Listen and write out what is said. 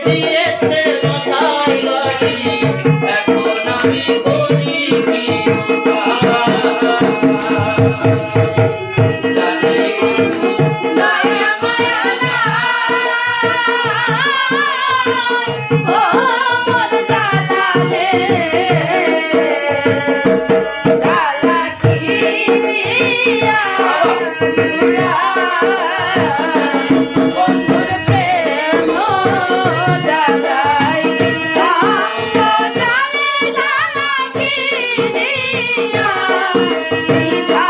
দিয়েছে মাথায় বাড়ি, এখন আমি করি কি জানি বন্ধু দয়া মায়া ও মোর জালালে জালা কি দিয়া জুড়া বন্ধুর প্রেম জালাই অঙ্গ জালে জালা কি দিয়া নিভা